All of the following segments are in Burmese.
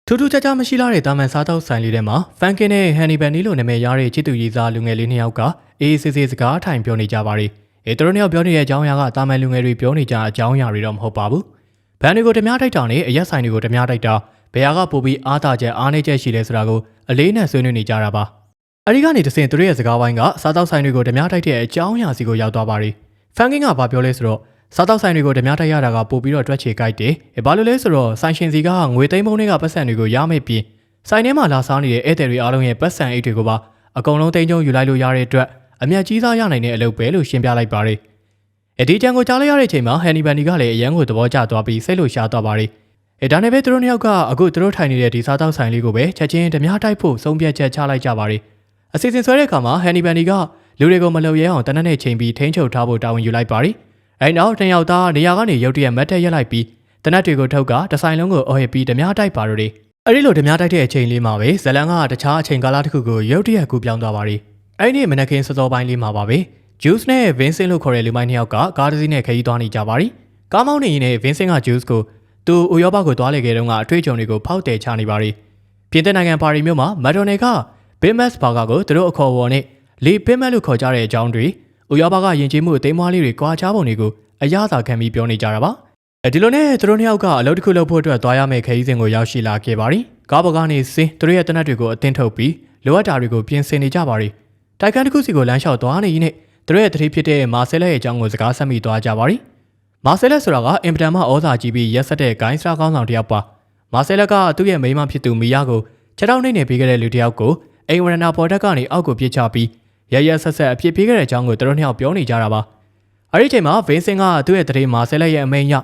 ထူးထူးခြားခြားမရှိလာတဲ့တာမန်စားတောက်ဆိုင်လေးထဲမှာဖန်ကင်နဲ့ဟန်နီဘန်နီလို့နာမည်ရတဲ့ချစ်သူရည်စားလူငယ်လေးနှစ်ယောက်ကအေးဆေးဆေးစကားထိုင်ပြောနေကြပါရီ။သူတို့နှစ်ယောက်ပြောနေတဲ့အကြောင်းအရာကတာမန်လူငယ်တွေပြောနေကြအကြောင်းအရာတွေတော့မဟုတ်ပါဘူး။ဘန်တွေကိုဓမြတိုက်တာနဲ့အရက်ဆိုင်တွေကိုဓမြတိုက်တာဘယ်ဟာကပိုပြီးအားသာချက်အားနည်းချက်ရှိလဲဆိုတာကိုအလေးနဲ့ဆွေးနွေးနေကြတာပါ။အဲဒီကနေတဆင့်သူတို့ရဲ့စကားဝိုင်းကစားတောက်ဆိုင်တွေကိုဓမြတိုက်တဲ့အကြောင်းအရာစီကိုရောက်သွားပါရီ။ဖန်ကင်ကဘာပြောလဲဆိုတော့စားတောက်ဆိုင်တွေကိုဓမြတိုက်ရတာကပို့ပြီးတော့တွက်ချေကြိုက်တယ်။ဘာလို့လဲဆိုတော့ဆိုင်ရှင်စီကငွေသိမ်းပုံတွေကပတ်စံတွေကိုရမယ့်ပြီးဆိုင်ထဲမှာလာစားနေတဲ့ဧည့်သည်တွေအားလုံးရဲ့ပတ်စံအိတ်တွေကိုပါအကုန်လုံးသိမ်းကျုံယူလိုက်လို့ရတဲ့အတွက်အမြတ်ကြီးစားရနိုင်တဲ့အလုပ်ပဲလို့ရှင်းပြလိုက်ပါရယ်။ဒီကြံကိုကြားလိုက်ရတဲ့အချိန်မှာဟန်နီဘန်နီကလည်းအရန်ကိုသဘောကျသွားပြီးစိတ်လို့ရှားသွားပါရယ်။ဒါနဲ့ပဲသူတို့နှစ်ယောက်ကအခုသူတို့ထိုင်နေတဲ့ဒီစားတောက်ဆိုင်လေးကိုပဲချက်ချင်းဓမြတိုက်ဖို့ဆုံးဖြတ်ချက်ချလိုက်ကြပါရယ်။အစီအစဉ်ဆွဲတဲ့အခါမှာဟန်နီဘန်နီကလူတွေကိုမလှုပ်ရဲအောင်တနက်နဲ့ချိန်ပြီးထိန်းချုပ်ထားဖို့တာဝန်ယူလိုက်ပါရယ်။အဲဒီနောက်နှစ်ယောက်သားနေရာကနေရုတ်တရက်မတ်တက်ရက်လိုက်ပြီးတနက်တွေကိုထုတ်ကတဆိုင်လုံးကိုအော်ဟစ်ပြီးဓမြတိုက်ပါရယ်။အဲဒီလိုဓမြတိုက်တဲ့အချိန်လေးမှာပဲဇလန်ကတခြားအချိန်ကာလတစ်ခုကိုရုတ်တရက်ကူပြောင်းသွားပါရီ။အဲဒီနေ့မနက်ခင်းစောစောပိုင်းလေးမှာပါပဲ။ Juice နဲ့ Vincent လို့ခေါ်တဲ့လူမိုင်းနှစ်ယောက်ကကားတစ်စီးနဲ့ခရီးသွားနေကြပါရီ။ကားမောင်းနေရင်လည်း Vincent က Juice ကိုသူဥရောပကိုသွားလေခဲ့တုန်းကအတွေ့အကြုံတွေကိုဖောက်တယ်ချနေပါရီ။ပြင်သစ်နိုင်ငံပါရီမြို့မှာ McDonald က Big Mac Burger ကိုသူတို့အခေါ်အဝေါ်နဲ့လေ Big Mac လို့ခေါ်ကြတဲ့အကြောင်းတွေဥရောပကယဉ်ကျေးမှုအသေးမွှားလေးတွေကွာခြားပုံတွေကိုအရသာခံပြီးပြောနေကြတာပါ။ဒီလိုနဲ့သူတို့နှစ်ယောက်ကအလုပ်တစ်ခုလုပ်ဖို့အတွက်သွားရမယ့်ခရီးစဉ်ကိုရောက်ရှိလာခဲ့ပါရီ။ကားပေါ်ကနေစင်းသူတို့ရဲ့တနက်တွေကိုအတင်းထုတ်ပြီးလိုအပ်တာတွေကိုပြင်ဆင်နေကြပါရီ။တိုက်ခန်းတစ်ခုစီကိုလမ်းလျှောက်သွားနေရင်သူတို့ရဲ့တတိဖြစ်တဲ့မာဆယ်လက်ရဲ့အကြောင်းကိုစကားဆက်မိသွားကြပါရီ။မာဆယ်လက်ဆိုတာကအင်ပတန်မှဩဇာကြီးပြီးရက်ဆက်တဲ့ဂိုင်းစတာကောင်းဆောင်တစ်ယောက်ပါ။မာဆယ်လက်ကသူ့ရဲ့မိန်းမဖြစ်သူမီယာကိုချက်တောက်နေနေပေးခဲ့တဲ့လူတစ်ယောက်ကိုအိမ်ဝရဏပေါ်တက်ကနေအောက်ကိုပြစ်ချပြီးရရဆက်ဆက်အဖြစ်ပေးခဲ့တဲ့အကြောင်းကိုသူတို့နှစ်ယောက်ပြောနေကြတာပါ။အဲဒီချိန်မှာဗင်းစင်ကသူ့ရဲ့တတိမာဆယ်လက်ရဲ့အမိန့်အရ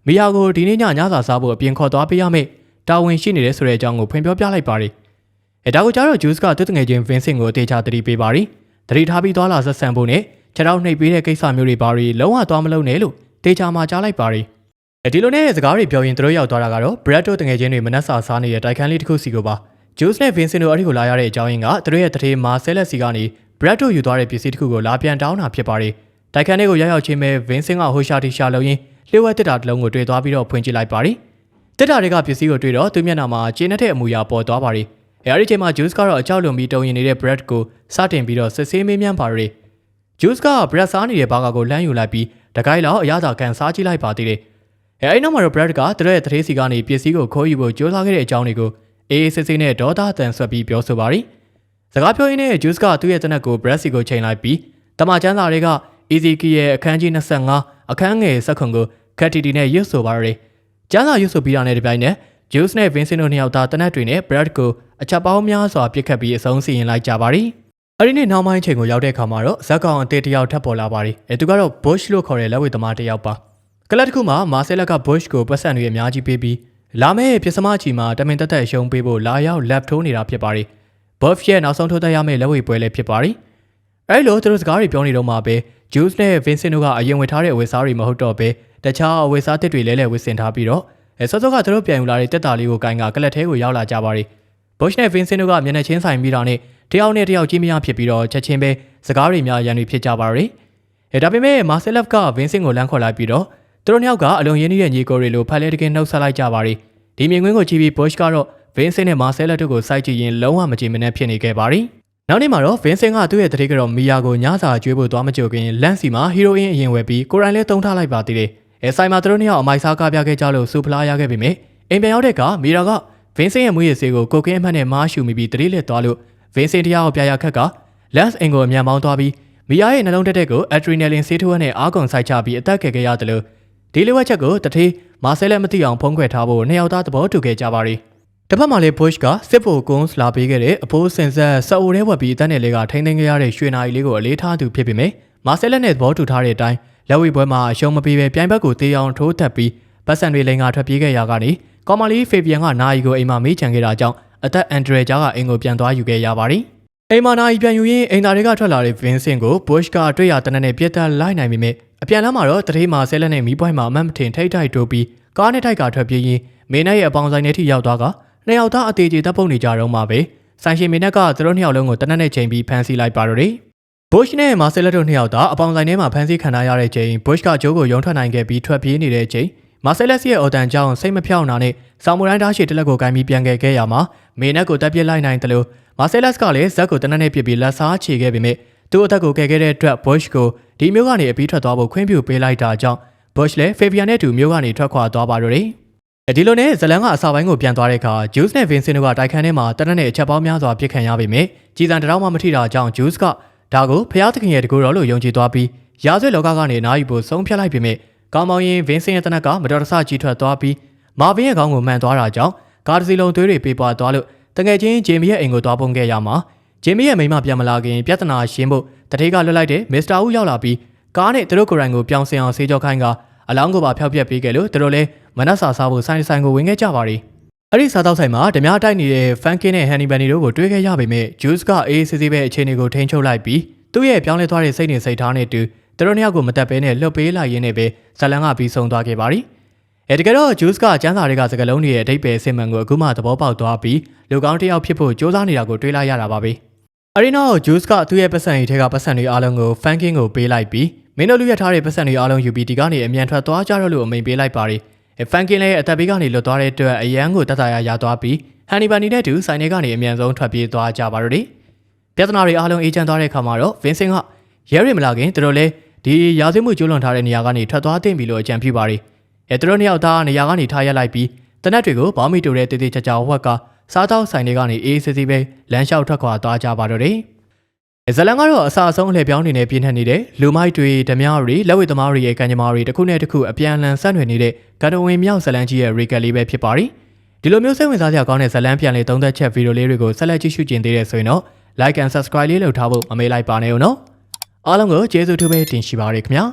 မီယာကိုဒီနေ့ညညစာစားဖို့အပြင်ခေါ်သွားပေးရမယ်တာဝန်ရှိနေတဲ့ဆိုတဲ့အကြောင်းကိုဖွင့်ပြောပြလိုက်ပါရီ။ဒါကိုကြားတော့ Juice ကသူ့တငယ်ချင်း Vincent ကိုအသေးချာတတိပေးပါရီ။တတိထားပြီးသွားလာဆက်ဆံဖို့နဲ့ခြေထောက်နှိပ်ပေးတဲ့ကိစ္စမျိုးတွေပါရီလုံးဝသွားမလုပ်နဲ့လို့တေချာမှကြားလိုက်ပါရီ။ဒီလိုနဲ့စကားတွေပြောရင်သူတို့ရောက်သွားတာကတော့ Brad တို့တငယ်ချင်းတွေမနှက်စာစားနေတဲ့တိုက်ခန်းလေးတစ်ခုစီကိုပါ။ Juice နဲ့ Vincent တို့အဲ့ဒီကိုလာရတဲ့အကြောင်းရင်းကသူတို့ရဲ့တတိမာဆယ်လက်စီကနေ Brad တို့ယူသွားတဲ့ပစ္စည်းတစ်ခုကိုလာပြန်တောင်းတာဖြစ်ပါရီ။တိုက်ခန်းလေးကိုရောက်ချင်းပဲ Vincent ကဟိုရှာတီရှာလုံရင်းလျှို့ဝှက်တစ်တာတစ်လုံးကိုတွေ့သွားပြီးတော့ဖွင့်ကြည့်လိုက်ပါရီ။တစ်တာတွေကပစ္စည်းကိုတွေ့တော့သူမျက်နှာမှာကျင်းတဲ့အမူအရာပေါ်သွားပါရီ။အဲဒီချိန်မှာ Juice ကတော့အကြောက်လွန်ပြီးတုံရင်နေတဲ့ Brad ကိုစတင်ပြီးတော့စစ်ဆေးမေးမြန်းပါရီ။ Juice က Brad စားနေတဲ့ဘာကာကိုလှမ်းယူလိုက်ပြီးတကိုင်းလောက်အရသာကန်စားကြည့်လိုက်ပါသေးတယ်။အဲဒီနောက်မှာတော့ Brad ကသူတို့ရဲ့တထေးစီကနေပစ္စည်းကိုခိုးယူဖို့ကြိုးစားခဲ့တဲ့အကြောင်းတွေကိုအေးစစ်စစ်နဲ့ဒေါသတန်ဆွက်ပြီးပြောဆိုပါရီ။စကားပြောရင်းနဲ့ Juice ကသူ့ရဲ့တနက်ကို Brad စီကိုချိန်လိုက်ပြီးတမချန်းစာတွေက Ezekiel ရဲ့အခန်းကြီး25အခန်းငယ်16ကိုခက်တီတီနဲ့ရွတ်ဆိုပါရီ။ကျန်းစာရွတ်ဆိုပြီးတာနဲ့တပြိုင်နက် Juice နဲ့ Vincent တို့နှစ်ယောက်သားတနက်တွေနဲ့ Brad ကိုအချက်ပေါင်းများစွာပြစ်ခတ်ပြီးအဆုံးစီရင်လိုက်ကြပါရီ။အဲဒီနေ့နောက်ပိုင်းချိန်ကိုရောက်တဲ့အခါမှာတော့ဇက်ကောင်အသေးတယောက်ထပ်ပေါ်လာပါရီ။သူကတော့ Bush လို့ခေါ်တဲ့လက်ဝဲသမားတစ်ယောက်ပါ။ကလပ်တစ်ခုမှာမာဆယ်လက်က Bush ကိုပတ်စံတွေအများကြီးပေးပြီးလာမယ့်ပြစမချီမှာတမင်တက်တက်ရှုံးပေးဖို့လာရောက် lap ထိုးနေတာဖြစ်ပါရီ။ Bush ရဲ့နောက်ဆုံးထိုးတက်ရမယ့်လက်ဝဲပွဲလည်းဖြစ်ပါရီ။အဲဒီလိုသူတို့စကားတွေပြောနေတော့မှပဲ Juice နဲ့ Vincent တို့ကအရင်ဝင်ထားတဲ့အဝတ်စားတွေမဟုတ်တော့ပဲတခြားအဝတ်စားတစ်တွေလဲဝတ်ဆင်ထားပြီးတော့စောစောကသူတို့ပြန်ယူလာတဲ့တက်တာလေးကိုကိုင်ကကလပ်ထဲကိုရောက်လာကြပါရီ။ Bush နဲ့ Vincent တို့ကမျက်နှာချင်းဆိုင်ပြီးတာနဲ့တယောက်နဲ့တယောက်ကြီးမရဖြစ်ပြီးတော့ချက်ချင်းပဲစကားတွေများရန်တွေဖြစ်ကြပါရီ။ဒါပေမဲ့ Marcel က Vincent ကိုလမ်းခေါ်လိုက်ပြီးတော့သူတို့နှစ်ယောက်ကအလွန်ရင်းနှီးတဲ့ညီကိုတွေလိုဖက်လဲတကင်းနှုတ်ဆက်လိုက်ကြပါရီ။ဒီမြင်ကွင်းကိုကြည့်ပြီး Bush ကတော့ Vincent နဲ့ Marcel တို့ကိုစိုက်ကြည့်ရင်လုံးဝမကြည်မနှက်ဖြစ်နေခဲ့ပါရီ။နောက်နေ့မှာတော့ Vincent ကသူ့ရဲ့တတိကတော့မီယာကိုညစာကျွေးဖို့သွားမကြိုခင်လန့်စီမှာဟီရိုအင်းအရင်ဝယ်ပြီးကိုရိုင်းလေးတုံးထားလိုက်ပါသေးတယ်။ဆိုင်မှာသူတို့နှစ်ယောက်အမိုက်စားကားပြခဲ့ကြလို့စူဖလားရခဲ့ပေမဲ့အိမ်ပြန်ရောက်တဲ့ကမီယာက Vincent ရဲ့မွေးရစေးကိုကိုကင်းအမှတ်နဲ့မားရှူမိပြီးတတိလက်သွားလို့ Vincent တရားကိုပြရခက်က Lance အင်ကိုအမြန်မောင်းသွားပြီးမီယာရဲ့နှလုံးတက်ကို adrenaline ဆေးထိုးနဲ့အားကုန်ဆိုင်ချပြီးအသက်ခဲ့ရတယ်လို့ဒီလိုဝက်ချက်ကိုတထေးမာဆယ်လက်မသိအောင်ဖုံးကွယ်ထားဖို့နှစ်ယောက်သားသဘောတူခဲ့ကြပါရီ။တစ်ဖက်မှာလည်း Bush ကစစ်ဖို့ကွန်စလာပေးခဲ့တဲ့အဖိုးစင်ဆက်စအိုထဲဝက်ပြီးအသက်နယ်လေးကထိန်းသိမ်းခဲ့ရတဲ့ရွှေနာရီလေးကိုအလေးထားသူဖြစ်ပေမဲ့မာဆယ်လက်နဲ့သဘောတူထားတဲ့အတိုင်းလက်ဝဲပွဲမှာအရှုံးမပေးပဲပြိုင်ဘက်ကိုတေးအောင်ထိုးတက်ပြီးပတ်စံတွေလိန်ကထွက်ပြေးခဲ့ရကနေကော်မာလီဖေဗီယန်ကနာယီကိုအိမ်မှာမေးချန်ခဲ့တာကြောင့်အသက်အန်ဒရယ်ကြားကအင်ကိုပြန်သွားယူခဲ့ရပါရီ။အိမ်မှာနာယီပြန်ယူရင်းအိမ်သားတွေကထွက်လာတဲ့ Vincent ကို Bush ကအတွေ့ရတနက်နဲ့ပြတ်တက်လိုက်နိုင်ပေမဲ့အပြန်လမ်းမှာတော့တထေးမှာဆဲလက်နဲ့မီးပွိုင်းမှာအမတ်မထင်ထိတ်ထိုက်တိုးပြီးကားနဲ့ထိုက်ကထွက်ပြေးရင်းမေနက်ရဲ့အပေါင်းဆိုင်ထဲထိရောက်သွားကနှစ်ယောက်သားအသေးကြီးတပ်ပုတ်နေကြတော့မှပဲဆိုင်ရှင်မေနက်ကသူတို့နှစ်ယောက်လုံးကိုတနက်နဲ့ချိန်ပြီးဖမ်းဆီးလိုက်ပါတော့တယ်။ Bush နဲ့ Marcel တို့နှစ်ယောက်သားအပေါင်းဆိုင်ထဲမှာဖမ်းဆီးခံထားရတဲ့ချိန် Bush ကဂျိုးကိုရုံထွက်နိုင်ခဲ့ပြီးထွက်ပြေးနေတဲ့ချိန် မာဆယ်လက်စ်ရဲ့အော်တန်ကြောင့်စိတ်မဖြောင့်တာနဲ့ဆာမူရိုင်းတားရှိတလက်ကိုကိုင်းပြီးပြန်ခဲ့ရမှာမေနက်ကိုတက်ပြစ်လိုက်နိုင်တယ်လို့မာဆယ်လက်စ်ကလည်းဇက်ကိုတနက်နဲ့ပြစ်ပြီးလက်စားချေခဲ့ပေမဲ့သူ့အသက်ကိုကယ်ခဲ့တဲ့အတွက် Bush ကိုဒီမျိုးကနေအပြီးထွက်သွားဖို့ခွင့်ပြုပေးလိုက်တာကြောင့် Bush လည်း Fabian နဲ့တူမျိုးကနေထွက်ခွာသွားပါတော့တယ်။ဒီလိုနဲ့ဇလန်ကအစာပိုင်းကိုပြန်သွားတဲ့အခါ Juice နဲ့ Vincent တို့ကတိုက်ခန်းထဲမှာတနက်နဲ့အချက်ပေါင်းများစွာပြစ်ခံရပေမဲ့ကြီးစံတရောင်းမှမထိတာကြောင့် Juice ကဒါကိုဖျားသခင်ရဲ့တကူတော်လို့ယုံကြည်သွားပြီးရာဇဝတ်လောကကနေအနားယူဖို့ဆုံးဖြတ်လိုက်ပေမဲ့ကောင်းမောင်ရင် Vincent ရဲ့တနက်ကမတော်တဆကြီးထွက်သွားပြီးမာဗင်ရဲ့ခေါင်းကိုမှန်သွားတာကြောင့်ကားတစ်စီးလုံးသွေးတွေပေးပွားသွားလို့တကယ်ချင်းဂျေမီရဲ့အိမ်ကိုသွားပုံခဲ့ရမှာဂျေမီရဲ့မိန်းမပြန်မလာခင်ပြဿနာရှင်းဖို့တတိကလွတ်လိုက်တဲ့မစ္စတာဦးရောက်လာပြီးကားနဲ့သူတို့ကိုယ်တိုင်ကိုပြောင်းစင်အောင်ဆေးကြောခိုင်းကအလောင်းကိုပါဖျောက်ပြက်ပေးခဲ့လို့သူတို့လည်းမနက်စာစားဖို့ဆိုင်ကိုဝင်ခဲ့ကြပါရီအဲ့ဒီစားတောက်ဆိုင်မှာဓမြတိုက်နေတဲ့ Funky နဲ့ Honey Bunny တို့ကိုတွေ့ခဲ့ရပေမဲ့ Juice ကအေးစစ်စစ်ပဲအခြေအနေကိုထိန်းချုပ်လိုက်ပြီးသူ့ရဲ့ပြောင်းလဲသွားတဲ့စိတ်နဲ့စိတ်ထားနဲ့တူသူတို့နှစ်ယောက်ကိုမတက်ဘဲနဲ့လှုပ်ပေးလိုက်ရင်းနဲ့ပဲဇလန်ကပြီးဆုံးသွားခဲ့ပါရီတကယ်တော့ Juice ကကျန်းစာတွေကစကလုံးတွေရဲ့အဓိပ္ပာယ်အစစ်မှန်ကိုအခုမှသဘောပေါက်သွားပြီးလူကောင်းတစ်ယောက်ဖြစ်ဖို့စ조사နေတာကိုတွေးလိုက်ရတာပါပဲအရီနောက် Juice ကသူ့ရဲ့ပတ်စံကြီးထဲကပတ်စံတွေအားလုံးကို Funky ကိုပေးလိုက်ပြီးမင်းတို့လူရထားတဲ့ပတ်စံတွေအားလုံးယူပြီးဒီကနေအမြန်ထွက်သွားကြတော့လို့အမိန်ပေးလိုက်ပါရီFunky လည်းအသက်ဘေးကနေလွတ်သွားတဲ့အတွက်အရန်ကိုတတ်တာရသွားပြီး Honey Bunny နဲ့တူဆိုင်တွေကနေအမြန်ဆုံးထွက်ပြေးသွားကြပါတော့တယ်ပြဿနာတွေအားလုံးအေးချမ်းသွားတဲ့အခါမှာတော့ Vincent ကရဲရီမလာခင်သူတို့လည်းဒီရာဇဝတ်မှုကျူးလွန်ထားတဲ့နေရာကနေထွက်သွားတင်ပြီလို့အကြံပြုပါရီသူတို့နှစ်ယောက်သားနေရာကနေထားရက်လိုက်ပြီးတနက်တွေကိုဘောင်းမီတိုတဲ့တေးသေးချာချာဝက်ကစားတောက်ဆိုင်တွေကနေအေးစစ်စစ်ပဲလမ်းလျှောက်ထွက်ခွာသွားကြပါတော့တယ်ဇလန်ကတော့အစာအဆုံးအလှည့်ပြောင်းနေနဲ့ပြင်းထန်နေတဲ့လူမိုက်တွေဓမြတွေလက်ဝဲသမားတွေရဲ့ကံကြမ္မာတွေတစ်ခုနဲ့တစ်ခုအပြန်အလှန်ဆက်နွယ်နေတဲ့ဂတ်တဝင်မြောက်ဇလန်ကြီးရဲ့ recap လေးပဲဖြစ်ပါရီဒီလိုမျိုးစိတ်ဝင်စားစရာကောင်းတဲ့ဇလန်ပြန်လေသုံးသက်ချက်ဗီဒီယိုလေးတွေကိုဆက်လက်ကြည့်ရှုကျင်သေးတဲ့ဆိုရင်တော့ like and subscribe လေးလုပ်ထားဖို့မမေ့လိုက်ပါနဲ့ဦးနော်အားလုံးကိုကျေးဇူးထူးပဲတင်ရှိပါရခင်ဗျာ